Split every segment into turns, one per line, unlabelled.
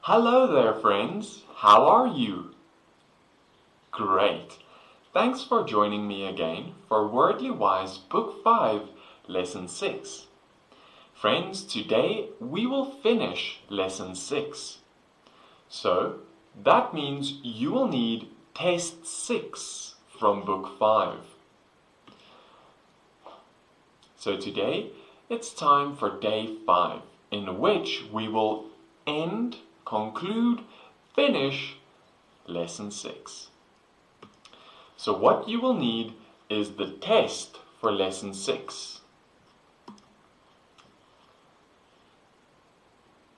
Hello there, friends. How are you? Great. Thanks for joining me again for Wordly Wise Book 5, Lesson 6. Friends, today we will finish Lesson 6. So, that means you will need Test 6 from Book 5. So today, it's time for Day 5, in which we will conclude, finish Lesson 6. So what you will need is the test for Lesson 6.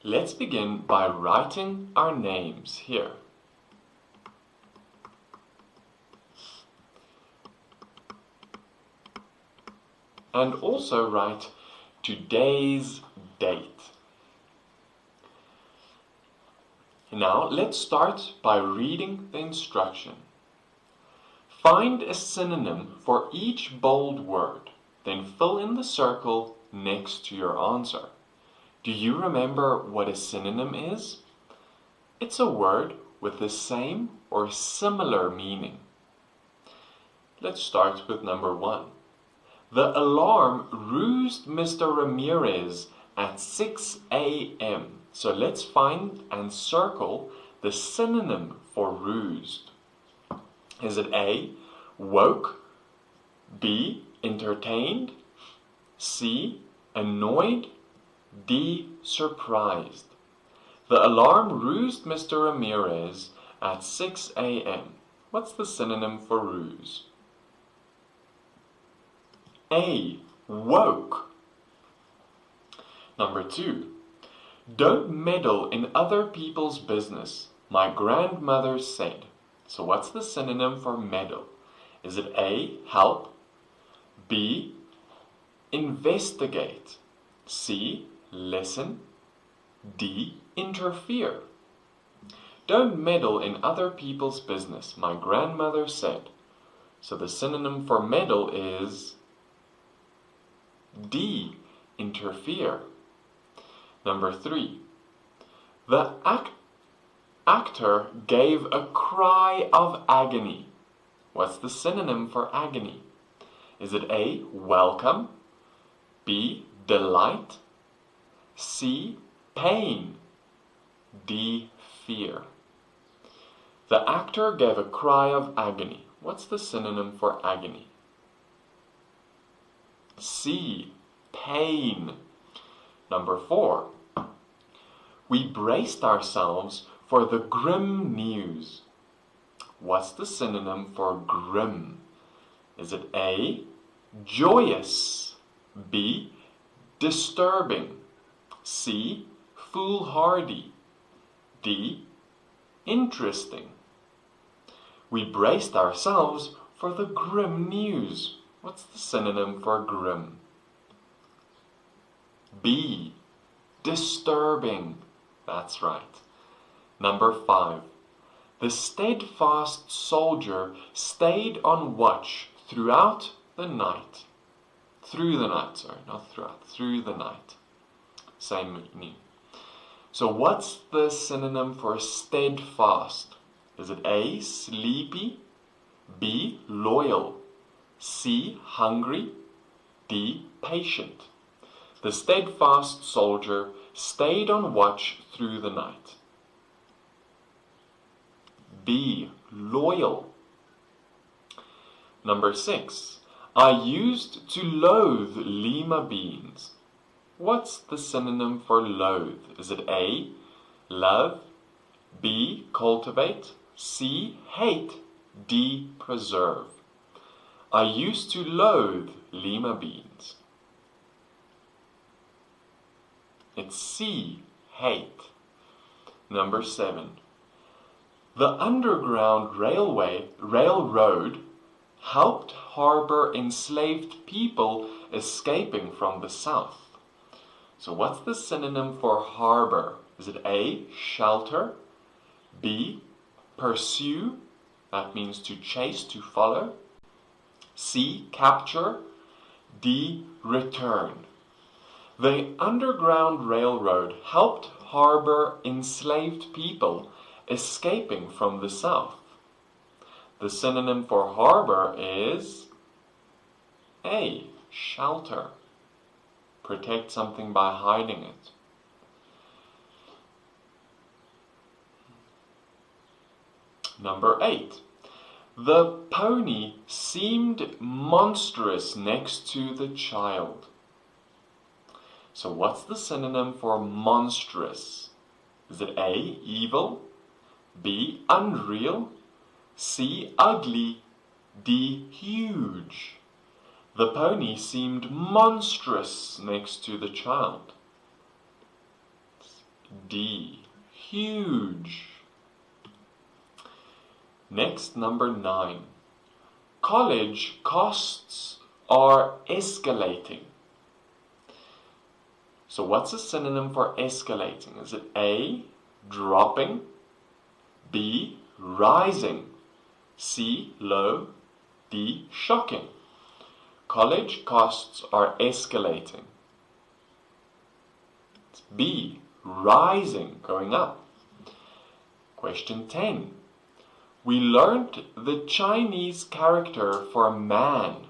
Let's begin by writing our names here. And also write today's date. Now let's start by reading the instruction. Find a synonym for each bold word, then fill in the circle next to your answer. Do you remember what a synonym is? It's a word with the same or similar meaning. Let's start with number 1. The alarm roused Mr. Ramirez at 6 a.m. So let's find and circle the synonym for roused. Is it A, woke, B, entertained, C, annoyed, D, surprised? The alarm roused Mr. Ramirez at 6 a.m. What's the synonym for ruse? A, woke. Number 2. Don't meddle in other people's business, my grandmother said. So what's the synonym for meddle? Is it A, help, B, investigate, C, listen, D, interfere? Don't meddle in other people's business, my grandmother said. So the synonym for meddle is D, interfere. Number 3. The actor gave a cry of agony. What's the synonym for agony? Is it A, welcome, B, delight, C, pain, D, fear? The actor gave a cry of agony. What's the synonym for agony? C, pain. Number 4. We braced ourselves for the grim news. What's the synonym for grim? Is it A, joyous, B, disturbing, C, foolhardy, D, interesting? We braced ourselves for the grim news. What's the synonym for grim? B, disturbing. That's right. Number 5. The steadfast soldier stayed on watch throughout the night. Through the night. Same meaning. So what's the synonym for steadfast? Is it A, sleepy, B, loyal, C, hungry, D, patient? The steadfast soldier stayed on watch through the night. B, loyal. Number 6. I used to loathe lima beans. What's the synonym for loathe? Is it A, love, B, cultivate, C, hate, D, preserve? I used to loathe lima beans. It's C, hate. Number 7. The Underground Railroad helped harbor enslaved people escaping from the South. So what's the synonym for harbor? Is it A, shelter, B, pursue, that means to chase, to follow, C, capture, D, return? The Underground Railroad helped harbor enslaved people escaping from the South? The synonym for harbor is A. Shelter. Protect something by hiding it. Number 8. The pony seemed monstrous next to the child. So what's the synonym for monstrous? Is it A. Evil, B. Unreal, C. Ugly, D. Huge? The pony seemed monstrous next to the child. D. Huge. Next, number 9. College costs are escalating. So what's a synonym for escalating? Is it A. Dropping, B. Rising, C. Low, D. Shocking? College costs are escalating. It's B. Rising, going up. Question 10. We learned the Chinese character for man.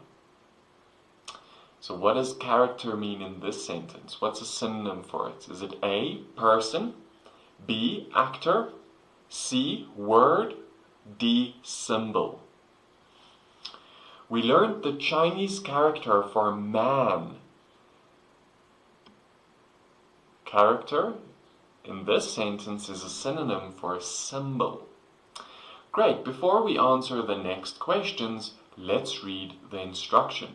So what does character mean in this sentence? What's a synonym for it? Is it A. Person, B. Actor, C. Word, D. Symbol? We learned the Chinese character for man. Character in this sentence is a synonym for symbol. Great, before we answer the next questions, let's read the instruction.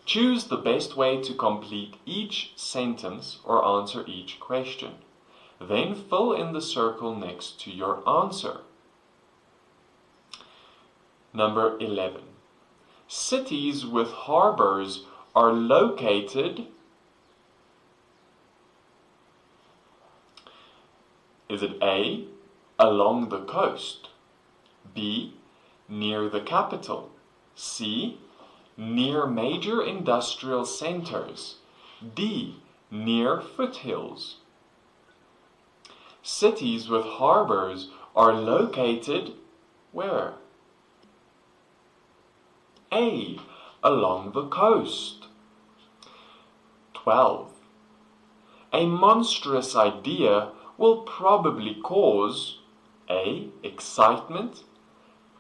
Choose the best way to complete each sentence or answer each question. Then fill in the circle next to your answer. Number 11. Cities with harbors are located. Is it A. Along the coast, B. Near the capital, C. Near major industrial centers, D. Near foothills? Cities with harbors are located where? A. Along the coast. 12. A monstrous idea will probably cause A. Excitement,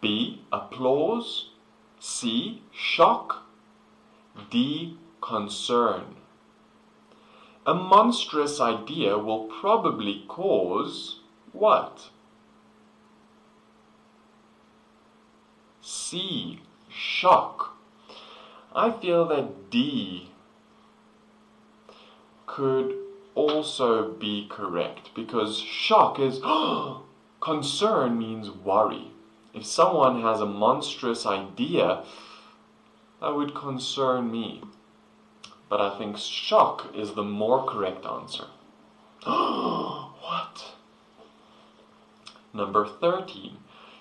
B. Applause, C. Shock, D. Concern. A monstrous idea will probably cause what? C. Shock. I feel that D could also be correct because shock is concern means worry. If someone has a monstrous idea, that would concern me. But I think shock is the more correct answer. What? Number 13.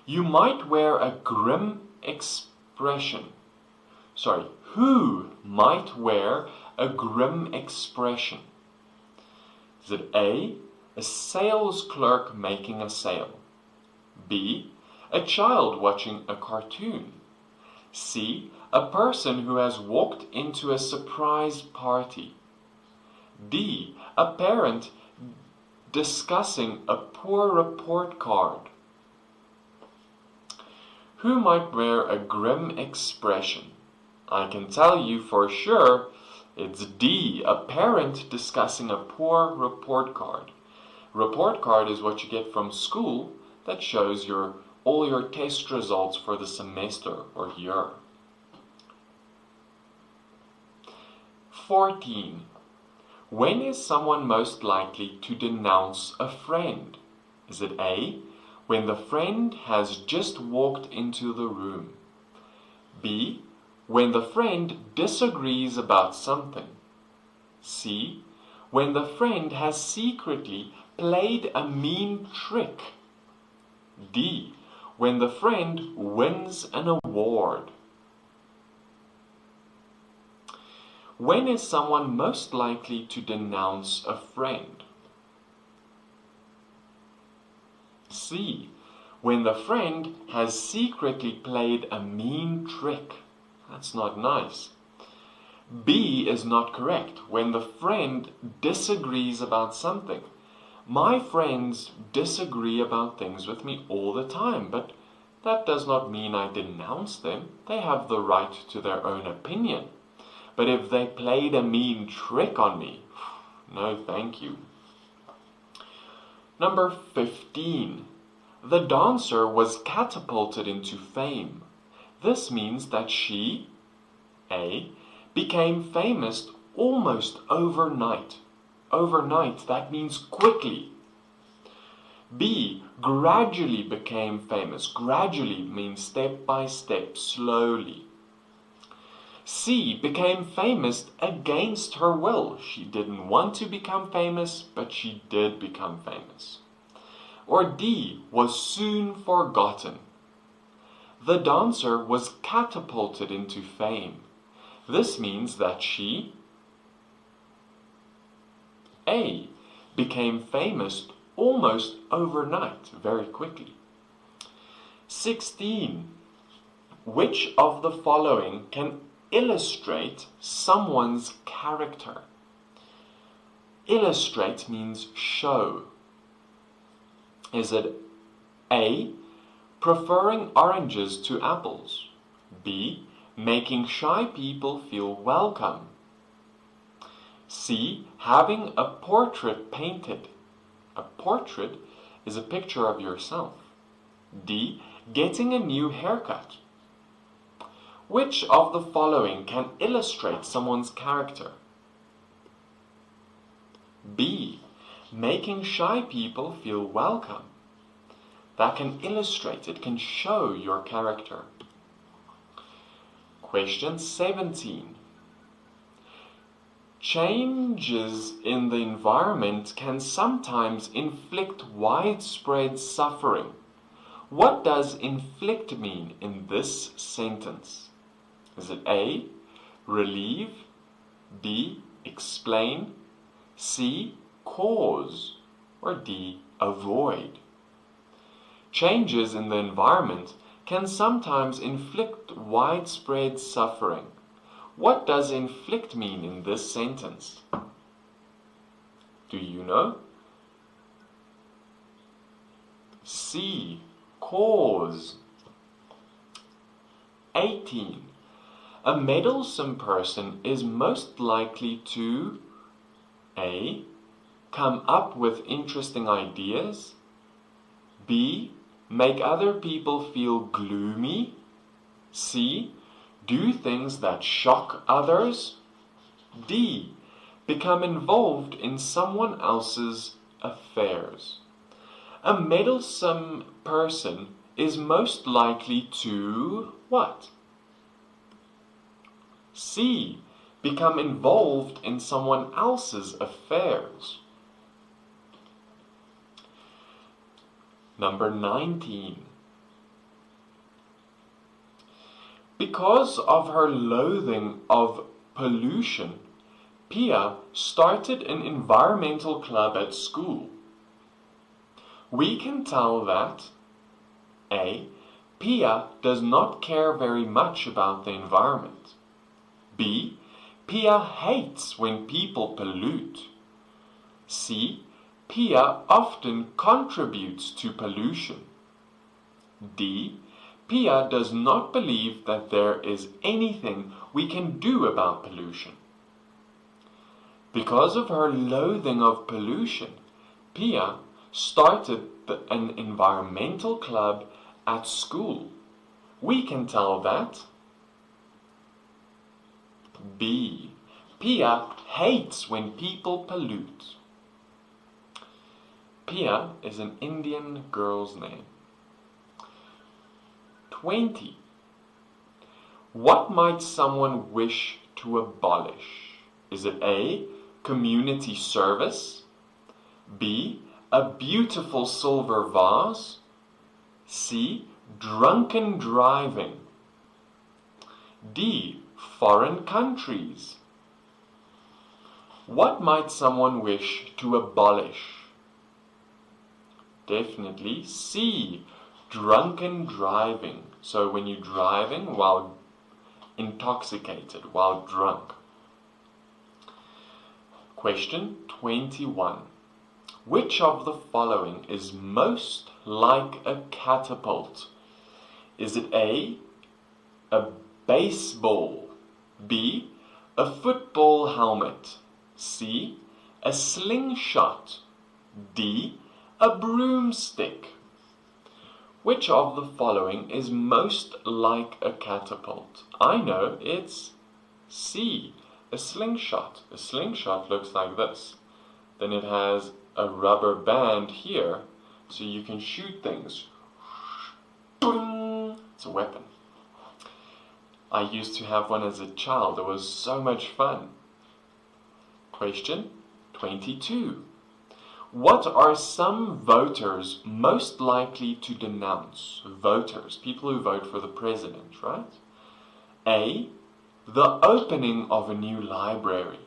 You might wear a grim expression. Who might wear a grim expression? Is it A. A sales clerk making a sale, B. A child watching a cartoon, C. A person who has walked into a surprise party, D. A parent discussing a poor report card? Who might wear a grim expression? I can tell you for sure it's D. A parent discussing a poor report card. Report card is what you get from school that shows all your test results for the semester or year. 14. When is someone most likely to denounce a friend? Is it A. When the friend has just walked into the room, B. When the friend disagrees about something, C. When the friend has secretly played a mean trick, D. When the friend wins an award? When is someone most likely to denounce a friend? C. When the friend has secretly played a mean trick. That's not nice. B is not correct. When the friend disagrees about something. My friends disagree about things with me all the time, but that does not mean I denounce them. They have the right to their own opinion. But if they played a mean trick on me, no thank you. Number 15. The dancer was catapulted into fame. This means that she, A, became famous almost overnight. Overnight, that means quickly. B, gradually became famous. Gradually means step by step, slowly. C, became famous against her will. She didn't want to become famous, but she did become famous. Or D, was soon forgotten. The dancer was catapulted into fame. This means that she, A, became famous almost overnight, very quickly. 16. Which of the following can illustrate someone's character? Illustrate means show. Is it A, preferring oranges to apples? B, making shy people feel welcome? C, having a portrait painted? A portrait is a picture of yourself. D, getting a new haircut? Which of the following can illustrate someone's character? B, making shy people feel welcome. That can illustrate, it can show your character. Question 17. Changes in the environment can sometimes inflict widespread suffering. What does inflict mean in this sentence? Is it A, relieve, B, explain, C, cause, or D, avoid? Changes in the environment can sometimes inflict widespread suffering. What does inflict mean in this sentence? Do you know? C, cause. 18. A meddlesome person is most likely to A, come up with interesting ideas, B, make other people feel gloomy, C, do things that shock others, D, become involved in someone else's affairs. A meddlesome person is most likely to what? C, become involved in someone else's affairs. Number 19. Because of her loathing of pollution, Pia started an environmental club at school. We can tell that A, Pia does not care very much about the environment. B, Pia hates when people pollute. C, Pia often contributes to pollution. D, Pia does not believe that there is anything we can do about pollution. Because of her loathing of pollution, Pia started an environmental club at school. We can tell that B, Pia hates when people pollute. Pia is an Indian girl's name. 20. What might someone wish to abolish? Is it A, community service, B, a beautiful silver vase, C, drunken driving, D, foreign countries, What might someone wish to abolish? Definitely C. Drunken driving. So when you're driving while intoxicated, while drunk. Question 21. Which of the following is most like a catapult? Is it A, a baseball, B, a football helmet, C, a slingshot, D, a broomstick? Which of the following is most like a catapult? I know it's C, a slingshot. A slingshot looks like this. Then it has a rubber band here, so you can shoot things. It's a weapon. I used to have one as a child. It was so much fun. Question 22. What are some voters most likely to denounce? Voters, people who vote for the president, right? A, the opening of a new library.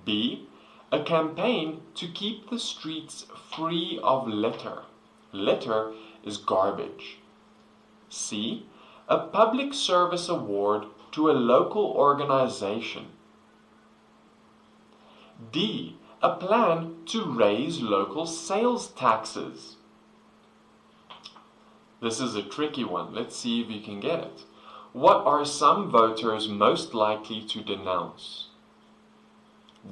B, a campaign to keep the streets free of litter. Litter is garbage. C, a public service award to a local organization. D, a plan to raise local sales taxes. This is a tricky one. Let's see if you can get it. What are some voters most likely to denounce?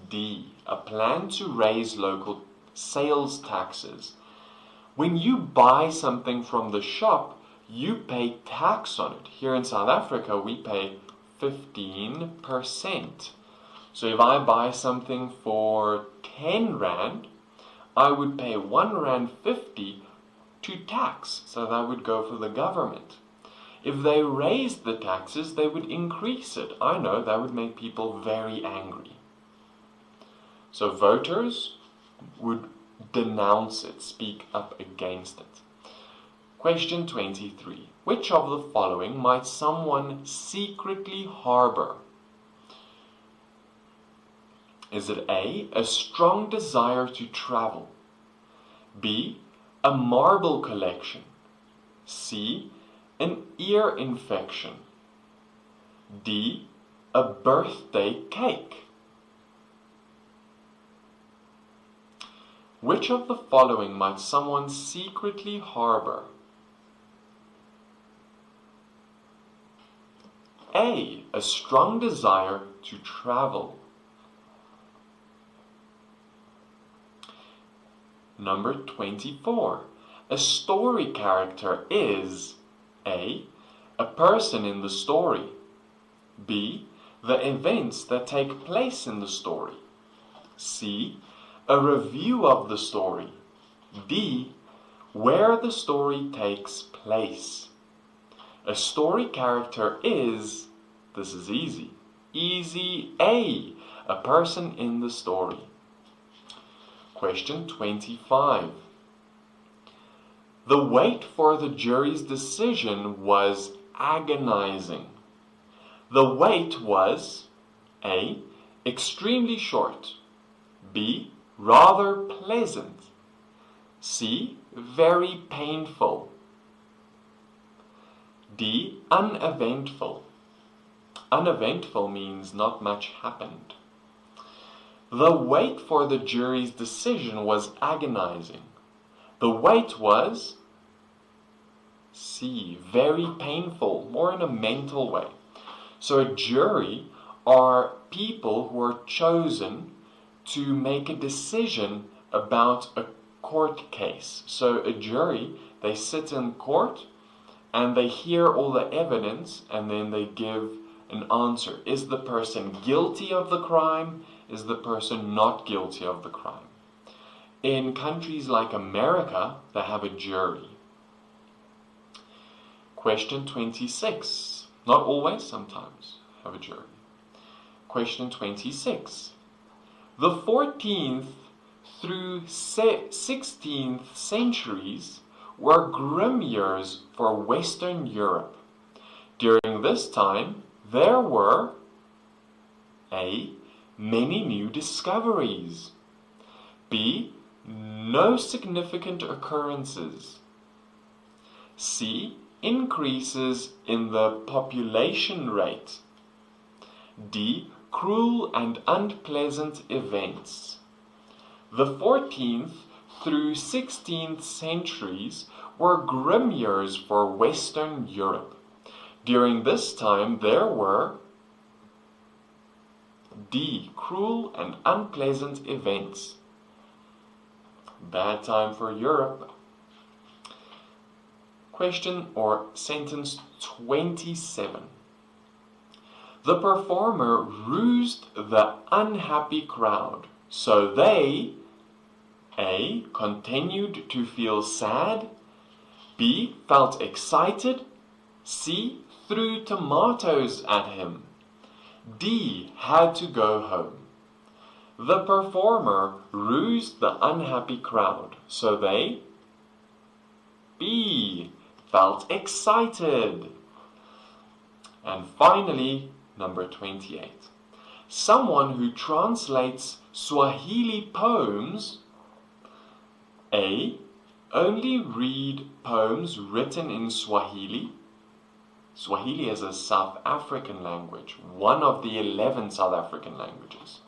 D, a plan to raise local sales taxes. When you buy something from the shop, you pay tax on it. Here in South Africa, we pay 15%. So if I buy something for 10 Rand, I would pay 1 Rand 50 to tax. So that would go for the government. If they raised the taxes, they would increase it. I know that would make people very angry. So voters would denounce it, speak up against it. Question 23. Which of the following might someone secretly harbor? Is it A, a strong desire to travel? B, a marble collection? C, an ear infection? D, a birthday cake? Which of the following might someone secretly harbor? A, a strong desire to travel. Number 24. A story character is A, a person in the story. B, the events that take place in the story. C, a review of the story. D, where the story takes place. A story character is, this is easy, A, person in the story. Question 25. The wait for the jury's decision was agonizing. The wait was A, extremely short. B, rather pleasant. C, very painful. D, uneventful. Uneventful means not much happened. The wait for the jury's decision was agonizing. The wait was C, very painful, more in a mental way. So a jury are people who are chosen to make a decision about a court case. So a jury, they sit in court and they hear all the evidence and then they give an answer. Is the person guilty of the crime? Is the person not guilty of the crime? In countries like America, they have a jury. Question 26. Not always, sometimes have a jury. Question 26. The 14th through 16th centuries were grim years for Western Europe. During this time, there were A, many new discoveries. B. No significant occurrences. C. Increases in the population rate. D. Cruel and unpleasant events. The 14th through 16th centuries were grim years for Western Europe. During this time there were D. Cruel and unpleasant events. Bad time for Europe. Question or sentence 27. The performer roused the unhappy crowd, so they A. Continued to feel sad. B. Felt excited. C. Threw tomatoes at him. D. Had to go home. The performer roused the unhappy crowd, so they B. Felt excited. And finally, number 28. Someone who translates Swahili poems A. Only read poems written in Swahili. Swahili is a South African language, one of the 11 South African languages.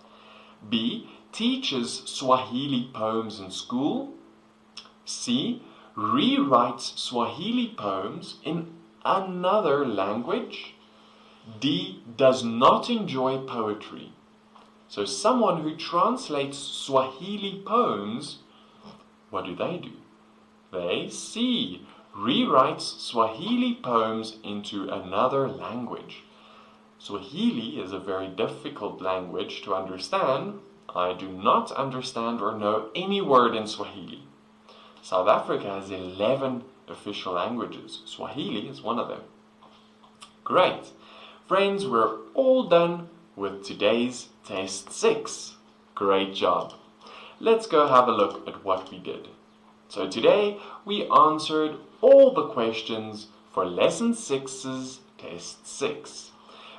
B. Teaches Swahili poems in school. C. Rewrites Swahili poems in another language. D. Does not enjoy poetry. So someone who translates Swahili poems, what do? They C. Rewrites Swahili poems into another language. Swahili is a very difficult language to understand. I do not understand or know any word in Swahili. South Africa has 11 official languages. Swahili is one of them. Great. Friends, we're all done with today's Test 6. Great job. Let's go have a look at what we did. So today we answered all the questions for Lesson 6's Test 6.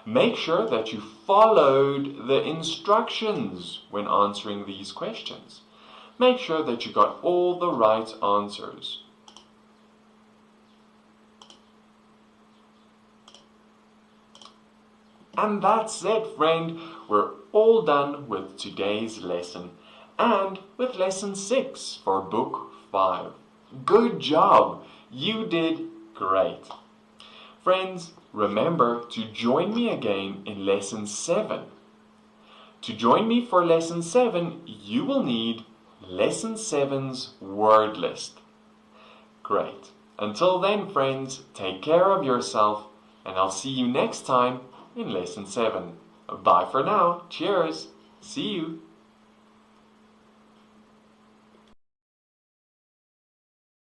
Make sure that you followed the instructions when answering these questions. Make sure that you got all the right answers. And that's it, friend. We're all done with today's lesson and with Lesson 6 for Book 5. Good job! You did great. Friends, remember to join me again in Lesson 7. To join me for Lesson 7, you will need Lesson 7's word list. Great. Until then, friends, take care of yourself, and I'll see you next time in Lesson 7. Bye for now. Cheers. See you.